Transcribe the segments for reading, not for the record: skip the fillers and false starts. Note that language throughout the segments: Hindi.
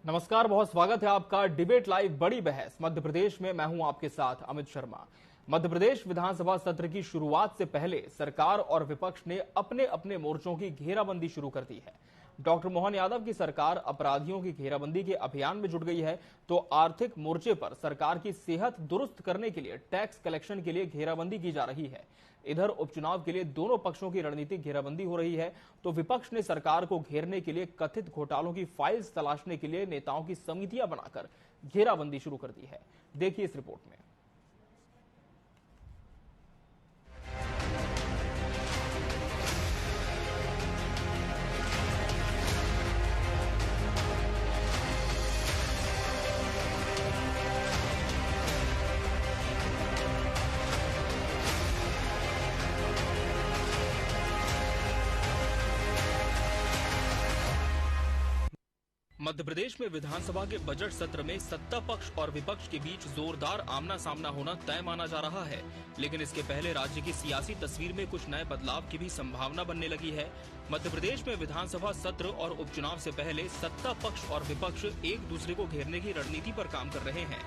नमस्कार, बहुत स्वागत है आपका डिबेट लाइव बड़ी बहस मध्य प्रदेश में। मैं हूं आपके साथ अमित शर्मा। मध्य प्रदेश विधानसभा सत्र की शुरुआत से पहले सरकार और विपक्ष ने अपने अपने मोर्चों की घेराबंदी शुरू कर दी है। डॉक्टर मोहन यादव की सरकार अपराधियों की घेराबंदी के अभियान में जुट गई है, तो आर्थिक मोर्चे पर सरकार की सेहत दुरुस्त करने के लिए टैक्स कलेक्शन के लिए घेराबंदी की जा रही है। इधर उपचुनाव के लिए दोनों पक्षों की रणनीतिक घेराबंदी हो रही है, तो विपक्ष ने सरकार को घेरने के लिए कथित घोटालों की फाइल्स तलाशने के लिए नेताओं की समितियां बनाकर घेराबंदी शुरू कर दी है। देखिए इस रिपोर्ट में। मध्य प्रदेश में विधानसभा के बजट सत्र में सत्ता पक्ष और विपक्ष के बीच जोरदार आमना सामना होना तय माना जा रहा है, लेकिन इसके पहले राज्य की सियासी तस्वीर में कुछ नए बदलाव की भी संभावना बनने लगी है। मध्य प्रदेश में विधानसभा सत्र और उपचुनाव से पहले सत्ता पक्ष और विपक्ष एक दूसरे को घेरने की रणनीति पर काम कर रहे हैं।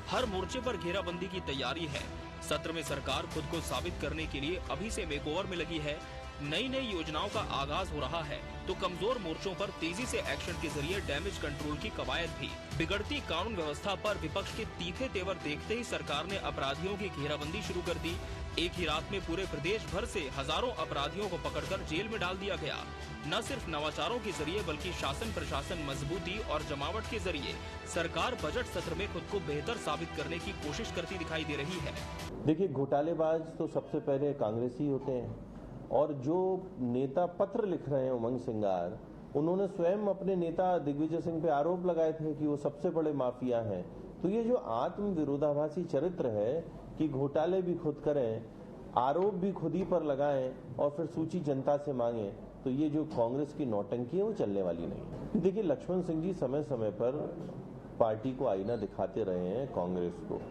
हर मोर्चे पर घेराबंदी की तैयारी है। सत्र में सरकार खुद को साबित करने के लिए अभी से मेकओवर में लगी है। नई नई योजनाओं का आगाज हो रहा है, तो कमजोर मोर्चों पर तेजी से एक्शन के जरिए डैमेज कंट्रोल की कवायद भी। बिगड़ती कानून व्यवस्था पर विपक्ष के तीखे तेवर देखते ही सरकार ने अपराधियों की घेराबंदी शुरू कर दी। एक ही रात में पूरे प्रदेश भर से हजारों अपराधियों को पकड़कर जेल में डाल दिया गया। न सिर्फ नवाचारों के जरिए बल्कि शासन प्रशासन मजबूती और जमावट के जरिए सरकार बजट सत्र में खुद को बेहतर साबित करने की कोशिश करती दिखाई दे रही है। देखिए, घोटालेबाज तो सबसे पहले कांग्रेसी होते हैं, और जो नेता पत्र लिख रहे हैं उमंग सिंगार, उन्होंने स्वयं अपने नेता दिग्विजय सिंह पे आरोप लगाए थे कि वो सबसे बड़े माफिया हैं। तो ये जो आत्म विरोधाभासी चरित्र है कि घोटाले भी खुद करें, आरोप भी खुद ही पर लगाएं और फिर सूची जनता से मांगें, तो ये जो कांग्रेस की नौटंकी है वो चलने वाली नहीं। देखिए, लक्ष्मण सिंह जी समय समय पर पार्टी को आईना दिखाते रहे हैं कांग्रेस को,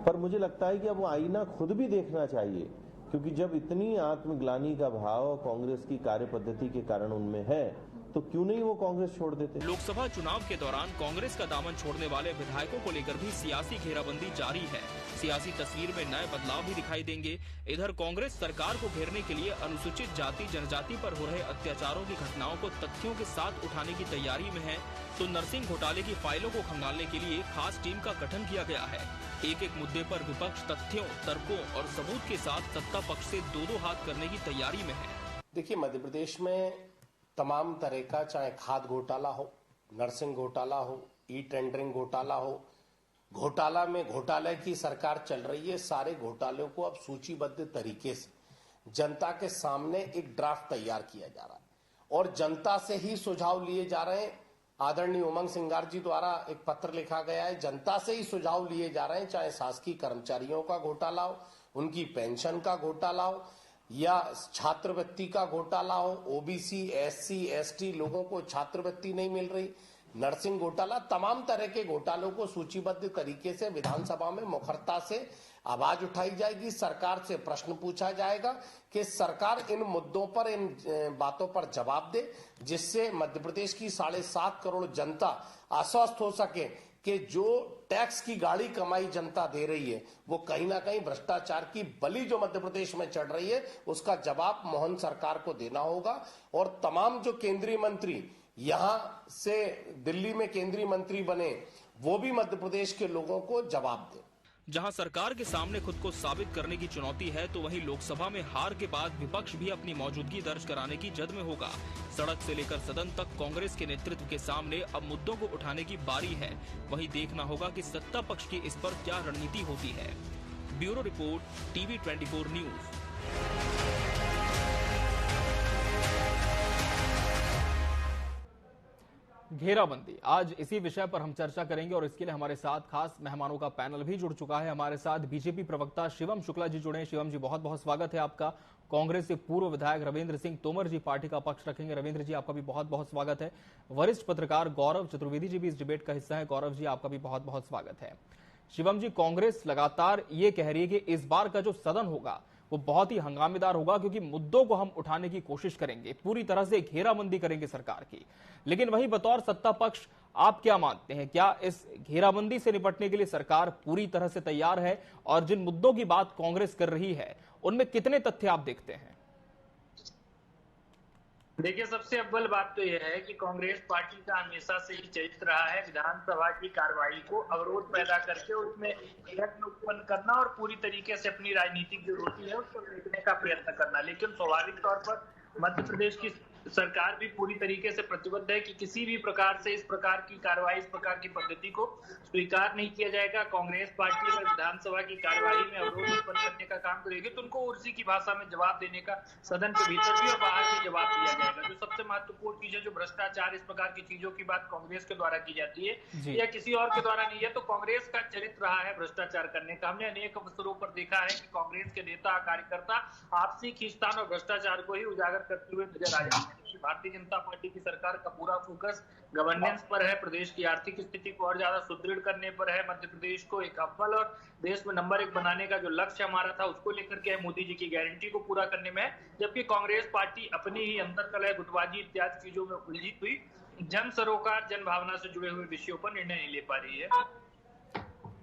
पर मुझे लगता है कि अब वो आईना खुद भी देखना चाहिए, क्योंकि जब इतनी आत्मग्लानि का भाव कांग्रेस की कार्य पद्धति के कारण उनमें है, तो क्यों नहीं वो कांग्रेस छोड़ देते। लोकसभा चुनाव के दौरान कांग्रेस का दामन छोड़ने वाले विधायकों को लेकर भी सियासी घेराबंदी जारी है। सियासी तस्वीर में नए बदलाव भी दिखाई देंगे। इधर कांग्रेस सरकार को घेरने के लिए अनुसूचित जाति जनजाति पर हो रहे अत्याचारों की घटनाओं को तथ्यों के साथ उठाने की तैयारी में है, तो नरसिंह घोटाले की फाइलों को खंगालने के लिए खास टीम का गठन किया गया है। एक एक मुद्दे पर विपक्ष तथ्यों, तर्कों और सबूत के साथ सत्ता पक्ष से दो हाथ करने की तैयारी में है। देखिए, मध्य प्रदेश में तमाम तरह का, चाहे खाद घोटाला हो, नरसिंह घोटाला हो, ई टेंडरिंग घोटाला हो, घोटाला में घोटाले की सरकार चल रही है। सारे घोटालों को अब सूचीबद्ध तरीके से जनता के सामने एक ड्राफ्ट तैयार किया जा रहा है और जनता से ही सुझाव लिए जा रहे हैं। आदरणीय उमंग सिंगार जी द्वारा एक पत्र लिखा गया है, जनता से ही सुझाव लिए जा रहे हैं, चाहे शासकीय कर्मचारियों का घोटाला हो, उनकी पेंशन का घोटाला हो या छात्रवृत्ति का घोटाला हो। ओबीसी, एससी, एसटी लोगों को छात्रवृत्ति नहीं मिल रही, नरसिंह घोटाला, तमाम तरह के घोटालों को सूचीबद्ध तरीके से विधानसभा में मुखरता से आवाज उठाई जाएगी। सरकार से प्रश्न पूछा जाएगा कि सरकार इन मुद्दों पर, इन बातों पर जवाब दे, जिससे मध्य प्रदेश की 7.5 करोड़ जनता आश्वस्त हो सके कि जो टैक्स की गाड़ी कमाई जनता दे रही है, वो कहीं ना कहीं भ्रष्टाचार की बलि जो मध्य प्रदेश में चढ़ रही है, उसका जवाब मोहन सरकार को देना होगा। और तमाम जो केंद्रीय मंत्री यहां से दिल्ली में केंद्रीय मंत्री बने, वो भी मध्य प्रदेश के लोगों को जवाब दें। जहां सरकार के सामने खुद को साबित करने की चुनौती है, तो वहीं लोकसभा में हार के बाद विपक्ष भी अपनी मौजूदगी दर्ज कराने की जद में होगा। सड़क से लेकर सदन तक कांग्रेस के नेतृत्व के सामने अब मुद्दों को उठाने की बारी है। वहीं देखना होगा कि सत्ता पक्ष की इस पर क्या रणनीति होती है। Bureau report, TV 24 news. घेराबंदी, आज इसी विषय पर हम चर्चा करेंगे और इसके लिए हमारे साथ खास मेहमानों का पैनल भी जुड़ चुका है। हमारे साथ बीजेपी प्रवक्ता शिवम शुक्ला जी जुड़े हैं। शिवम जी, बहुत बहुत स्वागत है आपका। कांग्रेस से पूर्व विधायक रविंद्र सिंह तोमर जी पार्टी का पक्ष रखेंगे। रविंद्र जी, आपका भी बहुत बहुत स्वागत है। वरिष्ठ पत्रकार गौरव चतुर्वेदी जी भी इस डिबेट का हिस्सा है। गौरव जी, आपका भी बहुत बहुत स्वागत है। शिवम जी, कांग्रेस लगातार ये कह रही है कि इस बार का जो सदन होगा वो बहुत ही हंगामेदार होगा, क्योंकि मुद्दों को हम उठाने की कोशिश करेंगे, पूरी तरह से घेराबंदी करेंगे सरकार की। लेकिन वही बतौर सत्ता पक्ष आप क्या मानते हैं, क्या इस घेराबंदी से निपटने के लिए सरकार पूरी तरह से तैयार है? और जिन मुद्दों की बात कांग्रेस कर रही है उनमें कितने तथ्य आप देखते हैं? देखिए, सबसे अव्वल बात तो यह है कि कांग्रेस पार्टी का हमेशा से ही चरित्र रहा है विधानसभा की कार्रवाई को अवरोध पैदा करके उसमें प्रश्न उत्पन्न करना और पूरी तरीके से अपनी राजनीतिक जो रोटी है उसको देखने का प्रयत्न करना। लेकिन स्वाभाविक तौर पर मध्य प्रदेश की सरकार भी पूरी तरीके से प्रतिबद्ध है कि किसी भी प्रकार से इस प्रकार की कार्रवाई, इस प्रकार की पद्धति को स्वीकार नहीं किया जाएगा। कांग्रेस पार्टी अगर विधानसभा की कार्यवाही में अवरोध उत्पन्न करने का काम करेगी तो उनको उसी की भाषा में जवाब देने का सदन के भीतर भी और बाहर भी जवाब दिया जाएगा। जो सबसे महत्वपूर्ण चीज है, जो भ्रष्टाचार, इस प्रकार की चीजों की बात कांग्रेस के द्वारा की जाती है या किसी और के द्वारा नहीं है, तो कांग्रेस का चरित्र रहा है भ्रष्टाचार करने का। हमने अनेक अवसरों पर देखा है कि कांग्रेस के नेता कार्यकर्ता आपसी खींचतान और भ्रष्टाचार को ही उजागर करते हुए नजर आ जाते हैं। भारतीय जनता पार्टी की सरकार का पूरा फोकस गवर्नेंस पर है, प्रदेश की आर्थिक स्थिति को और ज्यादा सुदृढ़ करने पर है, मध्य प्रदेश को एक अव्वल और देश में नंबर 1 बनाने का जो लक्ष्य हमारा था उसको लेकर के मोदी जी की गारंटी को पूरा करने में है। जबकि कांग्रेस पार्टी अपनी ही अंतरकलह, गुटबाजी इत्यादि चीजों में उलझी हुई जन सरोकार, जन भावना से जुड़े हुए विषयों पर निर्णय नहीं ले पा रही है।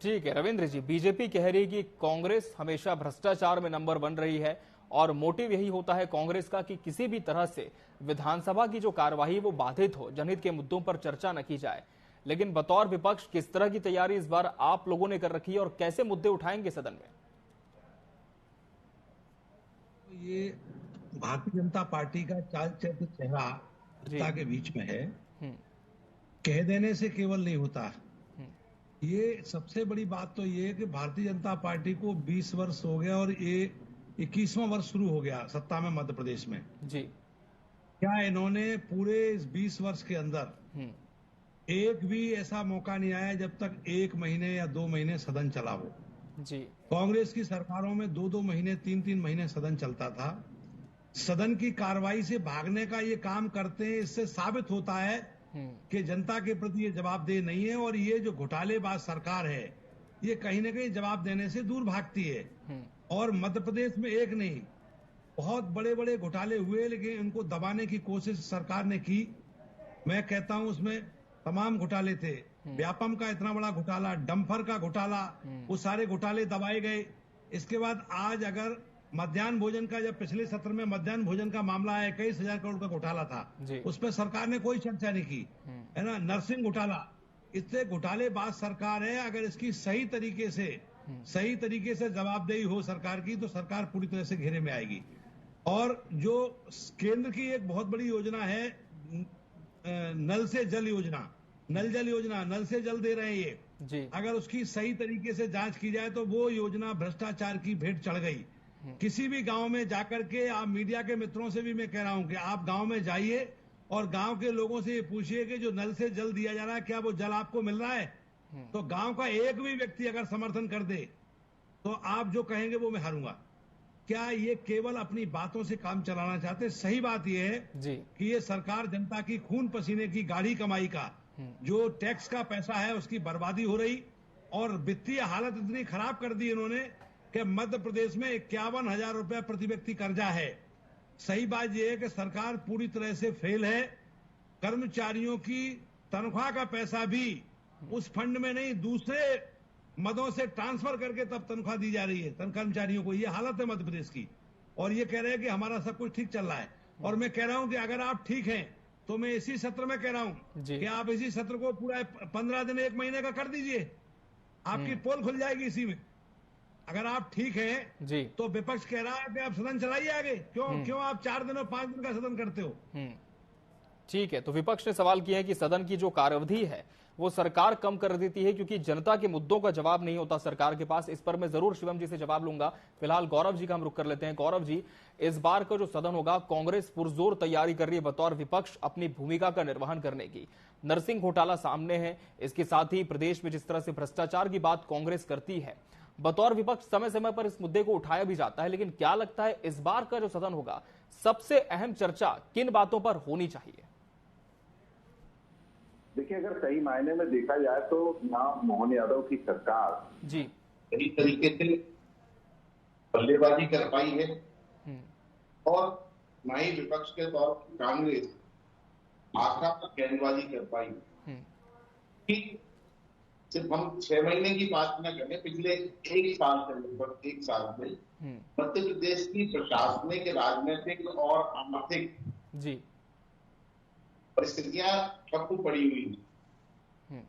ठीक है रविंद्र जी, बीजेपी कह रही है कि कांग्रेस हमेशा भ्रष्टाचार में नंबर 1 रही है और मोटिव यही होता है कांग्रेस का कि किसी भी तरह से विधानसभा की जो कार्यवाही वो बाधित हो, जनहित के मुद्दों पर चर्चा न की जाए। लेकिन बतौर विपक्ष किस तरह की तैयारी इस बार आप लोगों ने कर रखी है और कैसे मुद्दे उठाएंगे सदन में? ये भारतीय जनता पार्टी का चाल चरित्र चेहरा जनता के बीच में है। कह देने से केवल नहीं होता। ये सबसे बड़ी बात तो ये है कि भारतीय जनता पार्टी को 20 वर्ष हो गया और ये 21वां वर्ष शुरू हो गया सत्ता में मध्य प्रदेश में जी। क्या इन्होंने पूरे इस 20 वर्ष के अंदर एक भी ऐसा मौका नहीं आया जब तक 1 महीने या 2 महीने सदन चला हो जी। कांग्रेस की सरकारों में 2-2 महीने, 3-3 महीने सदन चलता था। सदन की कार्रवाई से भागने का ये काम करते हैं। इससे साबित होता है कि जनता के प्रति ये जवाबदेह नहीं है और ये जो घोटालेबाज सरकार है ये कहीं ना कहीं जवाब देने से दूर भागती है। और मध्य प्रदेश में एक नहीं, बहुत बड़े बड़े घोटाले हुए लेकिन उनको दबाने की कोशिश सरकार ने की। मैं कहता हूं उसमें तमाम घोटाले थे। व्यापम का इतना बड़ा घोटाला, डंपर का घोटाला, वो सारे घोटाले दबाए गए। इसके बाद आज अगर मध्याह्न भोजन का, जब पिछले सत्र में मध्याह्न भोजन का मामला है, 21,000 करोड़ का घोटाला था, उस पर सरकार ने कोई चर्चा नहीं की, है ना। नर्सिंग घोटाला, इससे घोटालेबाज सरकार है। अगर इसकी सही तरीके से जवाबदेही हो सरकार की तो सरकार पूरी तरह से घेरे में आएगी। और जो केंद्र की एक बहुत बड़ी योजना है नल से जल योजना, नल से जल दे रहे हैं ये जी। अगर उसकी सही तरीके से जांच की जाए तो वो योजना भ्रष्टाचार की भेंट चढ़ गई। किसी भी गांव में जाकर के, आप मीडिया के मित्रों से भी मैं कह रहा हूं कि आप गांव में जाइए और गांव के लोगों से ये पूछिए कि जो नल से जल दिया जा रहा है क्या वो जल आपको मिल रहा है। तो गांव का एक भी व्यक्ति अगर समर्थन कर दे तो आप जो कहेंगे वो मैं हारूंगा। क्या ये केवल अपनी बातों से काम चलाना चाहते? सही बात यह है कि ये सरकार जनता की खून पसीने की गाढ़ी कमाई का, जो टैक्स का पैसा है उसकी बर्बादी हो रही और वित्तीय हालत इतनी खराब कर दी इन्होंने कि मध्य प्रदेश में 51,000 रुपया प्रति व्यक्ति कर्जा है। सही बात यह है कि सरकार पूरी तरह से फेल है। कर्मचारियों की तनख्वाह का पैसा भी उस फंड में नहीं, दूसरे मदों से ट्रांसफर करके तब तनख्वाह दी जा रही है कर्मचारियों को। ये हालत है मध्य प्रदेश की। और ये कह रहे हैं कि हमारा सब कुछ ठीक चल रहा है। और मैं कह रहा हूं कि अगर आप ठीक हैं तो मैं इसी सत्र में कह रहा हूं कि आप इसी सत्र को पूरा 15 दिन 1 महीने का कर दीजिए, आपकी पोल खुल जाएगी इसी में। अगर आप ठीक हैं जी। तो विपक्ष कह रहा है कि आप सदन चलाइए आगे। क्यों आप 4 दिन और 5 दिन का सदन करते हो? ठीक है, तो विपक्ष ने सवाल किया है कि सदन की जो कार्यावधि है वो सरकार कम कर देती है क्योंकि जनता के मुद्दों का जवाब नहीं होता सरकार के पास। इस पर मैं जरूर शिवम जी से जवाब लूंगा। फिलहाल गौरव जी का हम रुख कर लेते हैं। गौरव जी, इस बार का जो सदन होगा, कांग्रेस पुरजोर तैयारी कर रही है बतौर विपक्ष अपनी भूमिका का निर्वहन करने की। नरसिंह घोटाला सामने है, इसके साथ ही प्रदेश में जिस तरह से भ्रष्टाचार की बात कांग्रेस करती है, बतौर विपक्ष समय समय पर इस मुद्दे को उठाया भी जाता है। लेकिन क्या लगता है इस बार का जो सदन होगा, सबसे अहम चर्चा किन बातों पर होनी चाहिए? देखिए, अगर सही मायने में देखा जाए तो ना मोहन यादव की सरकार जी सही तरीके से बल्लेबाजी कर पाई है और ना ही विपक्ष के तौर पर कांग्रेस आखिर तक गेंदबाजी कर पाई। सिर्फ हम 6 महीने की बात न करें, पिछले 1 साल से लगभग 1 साल में मध्य प्रदेश की प्रशासनिक, राजनीतिक और आर्थिक जी परिस्थितियां ठप्प पड़ी हुई हैं।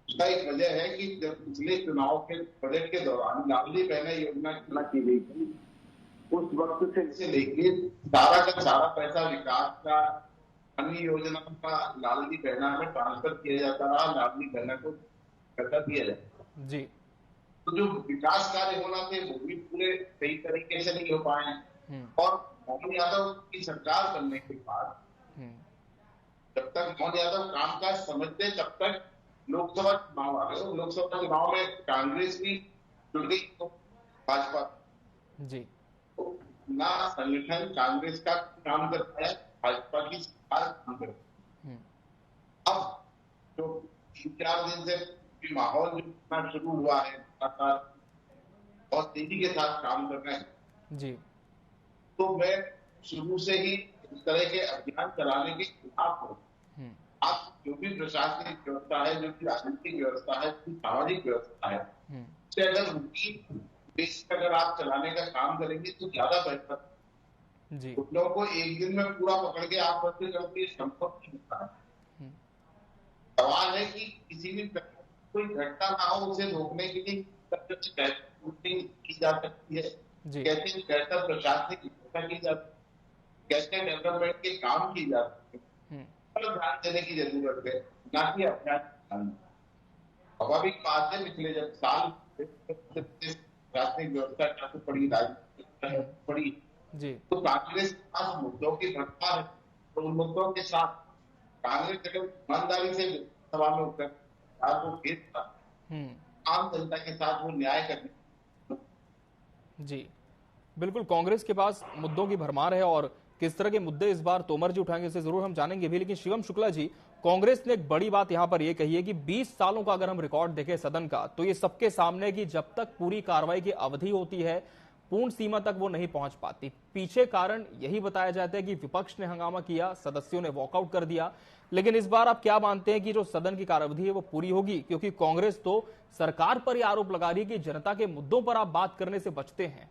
उसका एक वजह है कि जब पिछले चुनाव के बजट के दौरान लाडली बहना योजना की गई थी, उस वक्त से लेके सारा का सारा पैसा विकास का, अन्य योजना का लाडली बहना में ट्रांसफर किया जाता रहा, लाडली बहना को पैसा दिया जाता जी। तो जो विकास कार्य होना थे वो भी पूरे सही तरीके से नहीं हो पाए। और मोहन यादव की सरकार बनने के बाद जब तक मोहन यादव कामकाज समझते तब तक लोकसभा चुनाव आ गए। लोकसभा चुनाव में कांग्रेस भी जुड़ गई तो भाजपा जी तो ना संगठन कांग्रेस का काम करता है, भाजपा की सरकार काम करती है। अब जो 3-4 दिन से माहौल जो शुरू हुआ है, बहुत तेजी के साथ काम कर रहे हैं जी, तो मैं शुरू से ही इस तरह के अभियान चलाने के खिलाफ हूँ। आप जो भी प्रशासनिक व्यवस्था है, जो भी राजनीतिक व्यवस्था है, जो सामाजिक व्यवस्था है, उसे अगर रूटीन बेस पर अगर आप चलाने का काम करेंगे तो ज्यादा बेहतर जी। उन लोगों को एक दिन में पूरा पकड़ के आप बदले करके संभव नहीं होता है। सवाल है कि किसी भी कोई घटना ना हो उसे रोकने के लिए की जा सकती है, कैसे बेहतर प्रशासनिक व्यवस्था की जाती है, कैसे डेवलपमेंट के काम की जाती है, पर ध्यान देने की जरूरत है, ना कि अभियान। स्वाभाविक बात है, पिछले जब साल प्रशासनिक व्यवस्था काफी पड़ी, राजनीतिक पड़ी जी, तो कांग्रेस के पास मुद्दों की भरमार है। तो उन मुद्दों के साथ कांग्रेस अगर ईमानदारी से सभा में उतर को भेजता, आम जनता के साथ वो न्याय करने। जी बिल्कुल, कांग्रेस के पास मुद्दों की भरमार है और किस तरह के मुद्दे इस बार तोमर जी उठाएंगे इसे जरूर हम जानेंगे भी। लेकिन शिवम शुक्ला जी, कांग्रेस ने एक बड़ी बात यहां पर यह कही है कि 20 सालों का अगर हम रिकॉर्ड देखें सदन का, तो ये सबके सामने कि जब तक पूरी कार्रवाई की अवधि होती है पूर्ण सीमा तक वो नहीं पहुंच पाती। पीछे कारण यही बताया जाता है कि विपक्ष ने हंगामा किया, सदस्यों ने वॉकआउट कर दिया। लेकिन इस बार आप क्या मानते हैं कि जो सदन की कार्यावधि है वो पूरी होगी? क्योंकि कांग्रेस तो सरकार पर यह आरोप लगा रही है कि जनता के मुद्दों पर आप बात करने से बचते हैं।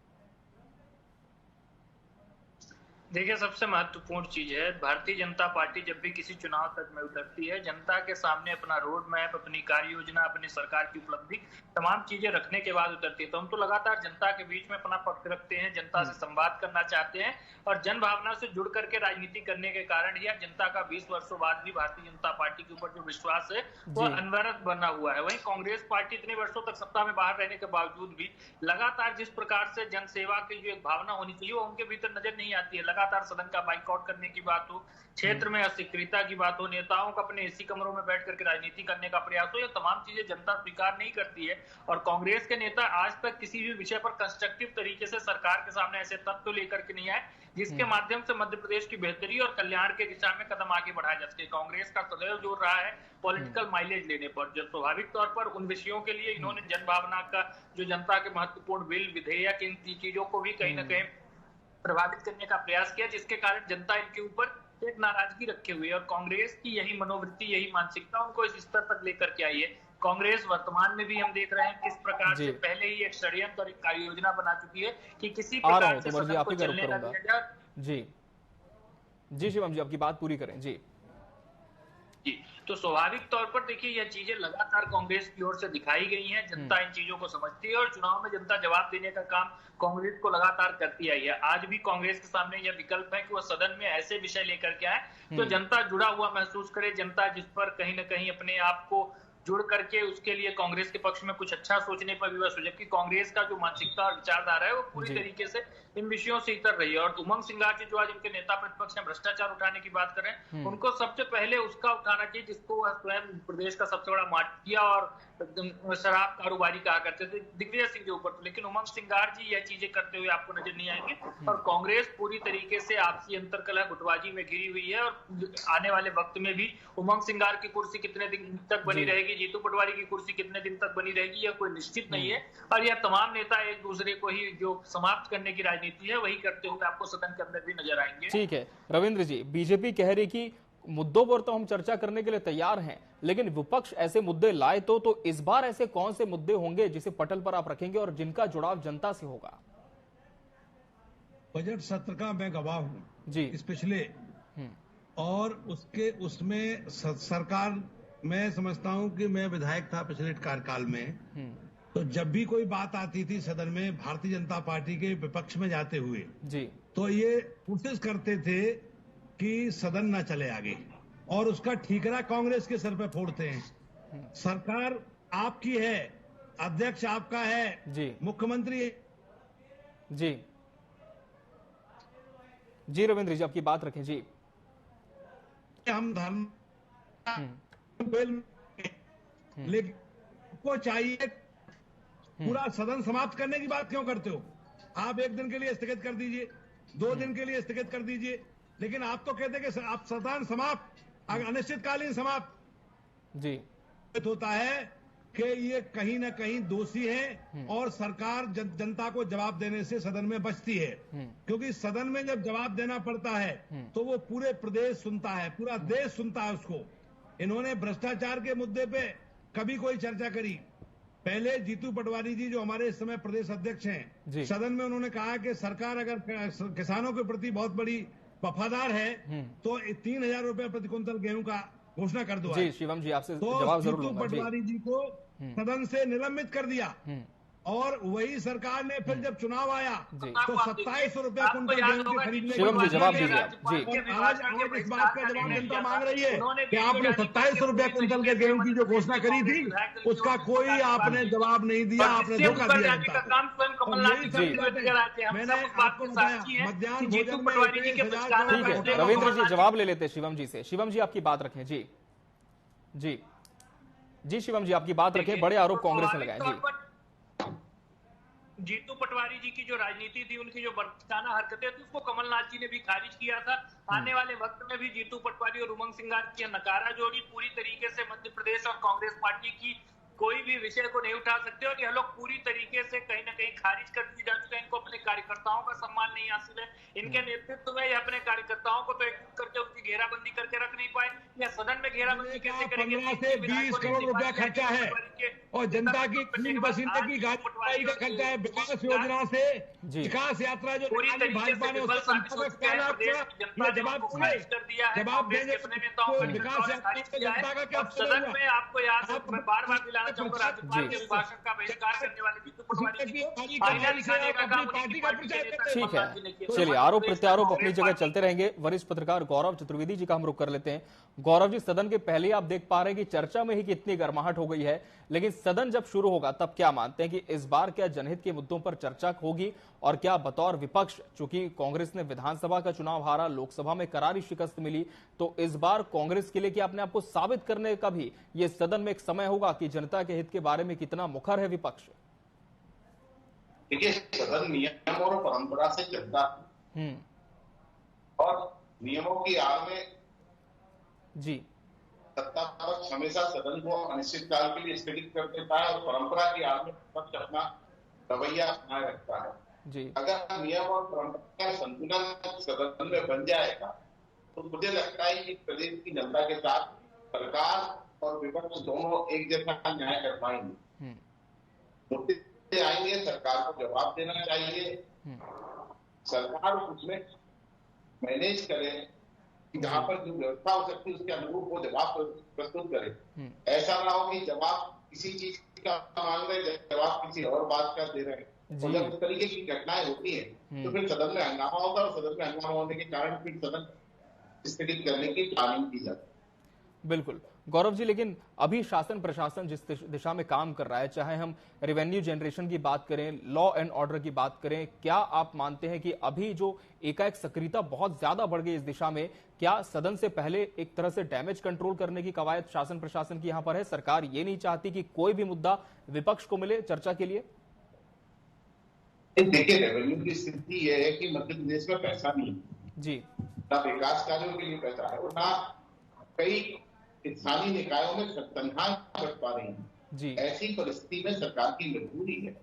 देखिए, सबसे महत्वपूर्ण चीज है, भारतीय जनता पार्टी जब भी किसी चुनाव तक में उतरती है, जनता के सामने अपना रोड मैप, अपनी कार्य योजना, अपनी सरकार की उपलब्धि, तमाम चीजें रखने के बाद उतरती है। तो हम तो लगातार जनता के बीच में अपना पक्ष रखते हैं, जनता से संवाद करना चाहते हैं और जन भावना से जुड़ करके राजनीति करने के कारण ही जनता का 20 वर्षों बाद भी भारतीय जनता पार्टी के ऊपर जो विश्वास है वो अनवरत बना हुआ है। वहीं कांग्रेस पार्टी इतने वर्षों तक सत्ता में बाहर रहने के बावजूद भी लगातार जिस प्रकार से जन सेवा की जो एक भावना होनी चाहिए वो उनके भीतर नजर नहीं आती है। लगातार सदन का बाइकआउट करने की बात हो, क्षेत्र में अस्वीकृता की बात हो, नेताओं का अपने एसी कमरों में बैठ करके राजनीति करने का प्रयास हो, ये तमाम चीजें जनता स्वीकार नहीं करती है। और कांग्रेस के नेता आज तक किसी भी विषय पर कंस्ट्रक्टिव तरीके से सरकार के सामने ऐसे तथ्य लेकर के नहीं आए जिसके माध्यम से मध्य प्रदेश की बेहतरी और कल्याण के दिशा में कदम आगे बढ़ाया जा सके। कांग्रेस का सदैव जोर रहा है पॉलिटिकल माइलेज लेने पर, जो स्वाभाविक तौर पर उन विषयों के लिए इन्होंने जन भावना का जो जनता के महत्वपूर्ण बिल, विधेयक, इन चीजों को भी कहीं ना कहीं प्रभावित करने का प्रयास किया, जिसके कारण जनता इनके ऊपर एक नाराजगी रखे हुई है। और कांग्रेस की यही मनोवृत्ति, यही मानसिकता उनको इस स्तर तक लेकर के आई है। कांग्रेस वर्तमान में भी हम देख रहे हैं किस प्रकार से पहले ही एक षड्यंत्र और एक कार्य योजना बना चुकी है कि किसी प्रकार से सदन को चलने ना दिया जाए। जी शिवम जी, आपकी बात पूरी करें। जी, तो स्वाभाविक तौर पर देखिए यह चीजें लगातार कांग्रेस की ओर से दिखाई गई हैं। जनता इन चीजों को समझती है और चुनाव में जनता जवाब देने का काम कांग्रेस को लगातार करती आई है। आज भी कांग्रेस के सामने यह विकल्प है कि वह सदन में ऐसे विषय लेकर के आए तो जनता जुड़ा हुआ महसूस करे, जनता जिस पर कहीं ना कहीं अपने आप को जुड़ करके उसके लिए कांग्रेस के पक्ष में कुछ अच्छा सोचने पर विवश हो। जबकि कांग्रेस का जो मानसिकता और विचारधारा है वो पूरी तरीके से इन विषयों से इतर रही है। और उमंग सिंगार जी जो आज इनके नेता प्रतिपक्ष ने भ्रष्टाचार उठाने की बात करें, उनको सबसे पहले उसका उठाना चाहिए जिसको वह स्वयं प्रदेश का सबसे बड़ा माफिया और शराब कारोबारी कहा करते थे, दिग्विजय सिंह के ऊपर। लेकिन उमंग सिंगार जी यह चीजें करते हुए आपको नजर नहीं आएंगे। और कांग्रेस पूरी तरीके से आपसी अंतरकलह, गुटबाजी में घिरी हुई है। और आने वाले वक्त में भी उमंग सिंगार की कुर्सी कितने दिन तक बनी रहेगी, जीतू पटवारी की कुर्सी कितने दिन तक बनी रहेगी, यह कोई निश्चित नहीं है। और यह तमाम नेता एक दूसरे को ही जो समाप्त करने की राजनीति है वही करते हुए आपको सदन के अंदर भी नजर आएंगे। ठीक है रविंद्र जी, बीजेपी कह रही कि मुद्दों पर तो हम चर्चा करने के लिए तैयार हैं, लेकिन विपक्ष ऐसे मुद्दे लाए तो इस बार ऐसे कौन से मुद्दे होंगे जिसे पटल पर आप रखेंगे और जिनका जुड़ाव जनता से होगा? बजट सत्र का मैं गवाह हूं जी। इस पिछले और उसमें सरकार, मैं समझता हूं कि मैं विधायक था पिछले कार्यकाल में, तो जब भी कोई बात आती थी सदन में भारतीय जनता पार्टी के विपक्ष में जाते हुए जी, तो ये कोशिश करते थे कि सदन न चले आगे, और उसका ठीकरा कांग्रेस के सर पे फोड़ते हैं। सरकार आपकी है, अध्यक्ष आपका है जी, मुख्यमंत्री जी जी रविंद्र जी आपकी बात रखें जी। हम धर्म लेकिन को चाहिए पूरा सदन समाप्त करने की बात क्यों करते हो? आप एक दिन के लिए स्थगित कर दीजिए, 2 दिन के लिए स्थगित कर दीजिए, लेकिन आप तो कहते हैं कि आप सदन समाप्त, अनिश्चितकालीन समाप्त जी होता है कि ये कहीं ना कहीं दोषी है और सरकार जनता को जवाब देने से सदन में बचती है, क्योंकि सदन में जब जवाब देना पड़ता है तो वो पूरे प्रदेश सुनता है, पूरा देश सुनता है उसको। इन्होंने भ्रष्टाचार के मुद्दे पे कभी कोई चर्चा करी? पहले जीतू पटवारी जी जो हमारे इस समय प्रदेश अध्यक्ष हैं, सदन में उन्होंने कहा कि सरकार अगर किसानों के प्रति बहुत बड़ी वफादार है तो 3,000 रुपए प्रति कुंतल गेहूं का घोषणा कर दो। जी शिवम जी आपसे तो जवाब जरूर जीतू लूंगा। पटवारी जी को सदन से निलंबित कर दिया, और वही सरकार ने फिर जब चुनाव आया तो 2700 रुपया कुंटल गेहूं के खरीदने शिवम जी जवाब दीजिए आप जी। आज इस बात का जवाब जनता मांग रही है कि आपने 2700 रुपया कुंटल के गेहूं की जो घोषणा करी थी उसका कोई आपने जवाब नहीं दिया, आपने धोखा दिया जनता को। मैंने आपको बताया मध्याह्न भोजन में 21,000 ठीक है रविंद्र जी जवाब ले लेते हैं शिवम जी से। शिवम जी आपकी बात रखें जी। जी जी शिवम जी आपकी बात रखें, बड़े आरोप कांग्रेस ने लगाए जी। जीतू पटवारी जी की जो राजनीति थी, उनकी जो बरसाना हरकतें थी, उसको कमलनाथ जी ने भी खारिज किया था। आने वाले वक्त में भी जीतू पटवारी और उमंग सिंगार की नकारा जोड़ी पूरी तरीके से मध्य प्रदेश और कांग्रेस पार्टी की कोई भी विषय को नहीं उठा सकते, और यह लोग पूरी तरीके से कहीं ना कहीं खारिज कर दिए जा चुके हैं। इनको अपने कार्यकर्ताओं का सम्मान नहीं हासिल है, इनके नेतृत्व में ये अपने कार्यकर्ताओं को तो एकजुट करके उनकी घेराबंदी करके रख नहीं पाए, या सदन में घेराबंदी कैसे करेंगे? 15 से 20 करोड़ रुपया खर्चा है और जनता की खून पसीने की गाड़ी का खर्चा है। विकास योजना से विकास यात्रा जो पूरी तरीके से विफल साबित हो चुके हैं। प्रदेश की जनता ने उनको खारिज कर दिया है। कांग्रेस के अपने नेताओं का विकास खारिज किया है। अब सदन में आपको याद है, मैं बार-बार दिलाना चाहूंगा, राज्यपाल के अभिभाषण का बहिष्कार करने वाले जीतू पटवारी जी को आईना दिखाने का काम उनकी पार्टी के नेता ठीक है चलिए, आरोप प्रत्यारोप अपनी जगह चलते रहेंगे। वरिष्ठ पत्रकार गौरव चतुर्वेदी जी का हम रुख कर लेते हैं। गौरव जी, सदन के पहले आप देख पा रहे हैं कि चर्चा में ही कितनी गर्माहट हो गई है, लेकिन सदन जब शुरू होगा तब क्या मानते हैं कि इस बार क्या जनहित के मुद्दों पर चर्चा होगी, और क्या बतौर विपक्ष, चूंकि कांग्रेस ने विधानसभा का चुनाव हारा, लोकसभा में करारी शिकस्त मिली, तो इस बार कांग्रेस के लिए क्या अपने आप को साबित करने का भी ये सदन में एक समय होगा कि जनता के हित के बारे में कितना मुखर है विपक्ष? देखिए, सदन नियम और परंपरा से चलता और नियमों की आड़ में जी सत्ता पक्ष हमेशा सदन को अनिश्चित काल के लिए स्थगित कर देता है, और परंपरा की आड़ में पक्ष अपना रवैया बनाए रखता है जी। अगर नियम और परंपरा का संतुलन सदन में बन जाएगा तो मुझे लगता है कि प्रदेश की जनता के साथ सरकार और विपक्ष दोनों एक जैसा न्याय कर पाएंगे। मुद्दे आएंगे, सरकार को जवाब देना चाहिए, सरकार उसमें मैनेज करे, जहां पर जो व्यवस्था हो सकती है उसके अनुरूप वो जवाब प्रस्तुत करे। ऐसा ना हो कि जवाब किसी चीज का मांग रहे, जवाब किसी और बात का दे रहे हैं। और जब इस तरीके की घटनाएं होती है तो फिर सदन में हंगामा होता है, और सदन में हंगामा होने के कारण फिर सदन स्थगित करने की प्लानिंग की जाती है। बिल्कुल गौरव जी, लेकिन अभी शासन प्रशासन जिस दिशा में काम कर रहा है, चाहे हम रेवेन्यू जनरेशन की बात करें, लॉ एंड ऑर्डर की बात करें, क्या आप मानते हैं कि अभी जो एकाएक सक्रियता बहुत ज्यादा बढ़ गई इस दिशा में, क्या सदन से पहले एक तरह से डैमेज कंट्रोल करने की कवायद शासन प्रशासन की यहां पर है? सरकार ये नहीं चाहती कि कोई भी मुद्दा विपक्ष को मिले चर्चा के लिए? देखिए, रेवेन्यू की स्थिति यह है कि मध्य प्रदेश में पैसा नहीं जी, ना विकास कार्यों के लिए पैसा है, और ना कई स्थानीय निकायों में तनख्वाह बढ़ पा रही है जी। ऐसी परिस्थिति में सरकार की मजबूरी है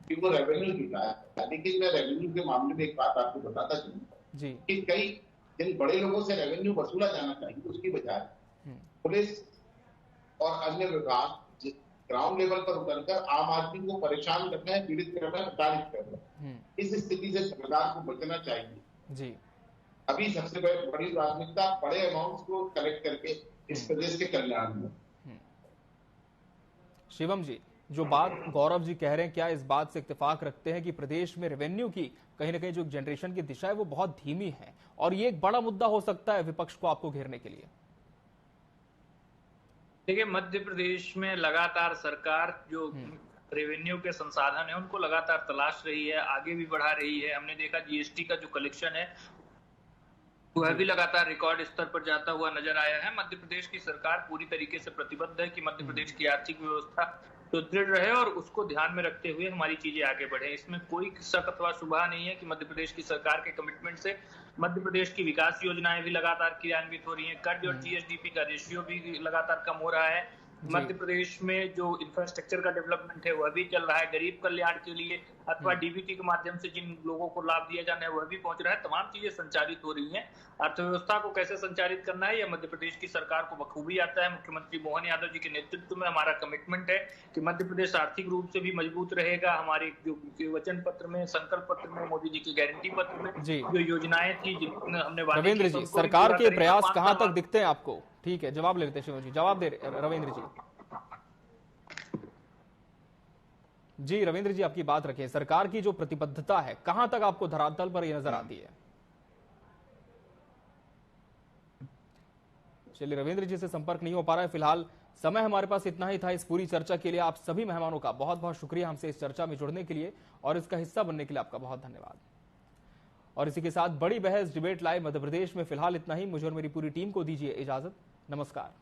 कि वो रेवेन्यू जुटाए। लेकिन मैं रेवेन्यू के मामले में एक बात आपको बताता चलूं जी कि कई जिन बड़े लोगों से रेवेन्यू वसूला जाना चाहिए उसकी बजाय पुलिस और अन्य विभाग ग्राउंड लेवल पर उतरकर आम आदमी को परेशान करना है, पीड़ित करना है, प्रताड़ित करना है। इस स्थिति से सरकार को बचना चाहिए जी। अभी सबसे बड़ी प्राथमिकता बड़े अमाउंट को कलेक्ट करके इस प्रदेश के कल्याण में। शिवम जी, जो बात गौरव जी कह रहे हैं, क्या इस बात से इत्तेफाक रखते हैं कि प्रदेश में रेवेन्यू की कहीं ना कहीं जो जनरेशन की दिशा है वो बहुत धीमी है और ये एक बड़ा मुद्दा हो सकता है विपक्ष को आपको घेरने के लिए? देखिए, मध्य प्रदेश में लगातार सरकार जो रेवेन्यू के संसाधन है उनको लगातार तलाश रही है, आगे भी बढ़ा रही है। हमने देखा जीएसटी का जो कलेक्शन है वह भी लगातार रिकॉर्ड स्तर पर जाता हुआ नजर आया है। मध्य प्रदेश की सरकार पूरी तरीके से प्रतिबद्ध है कि मध्य प्रदेश की आर्थिक व्यवस्था सुदृढ़ रहे और उसको ध्यान में रखते हुए हमारी चीजें आगे बढ़े। इसमें कोई शक अथवा शुबा नहीं है कि मध्य प्रदेश की सरकार के कमिटमेंट से मध्य प्रदेश की विकास योजनाएं भी लगातार क्रियान्वित हो रही हैं। कर्ज और जीएसडीपी का रेशियो भी लगातार कम हो रहा है। मध्य प्रदेश में जो इंफ्रास्ट्रक्चर का डेवलपमेंट है वह भी चल रहा है। गरीब कल्याण के लिए अथवा डीबीटी के माध्यम से जिन लोगों को लाभ दिया जाना है वह भी पहुंच रहा है। तमाम चीजें संचालित हो रही हैं। अर्थव्यवस्था को कैसे संचालित करना है यह मध्य प्रदेश की सरकार को बखूबी आता है। मुख्यमंत्री मोहन यादव जी के नेतृत्व में हमारा कमिटमेंट है कि मध्य प्रदेश आर्थिक रूप से भी मजबूत रहेगा। हमारे जो वचन पत्र में, संकल्प पत्र में, मोदी जी की गारंटी पत्र में जो योजनाएं थी जिन्हें हमने रविंद्र जी, सरकार के प्रयास कहां तक दिखते हैं आपको? ठीक है, जवाब ले लेते हैं शिवम जी। जवाब दे रविंद्र जी। जी रविंद्र जी, आपकी बात रखें, सरकार की जो प्रतिबद्धता है कहां तक आपको धरातल पर यह नजर आती है? चलिए, रविंद्र जी से संपर्क नहीं हो पा रहा है फिलहाल। समय हमारे पास इतना ही था इस पूरी चर्चा के लिए। आप सभी मेहमानों का बहुत बहुत शुक्रिया हमसे इस चर्चा में जुड़ने के लिए और इसका हिस्सा बनने के लिए आपका बहुत धन्यवाद। और इसी के साथ बड़ी बहस डिबेट लाइव मध्य प्रदेश में फिलहाल इतना ही। मुझे और मेरी पूरी टीम को दीजिए इजाजत। नमस्कार।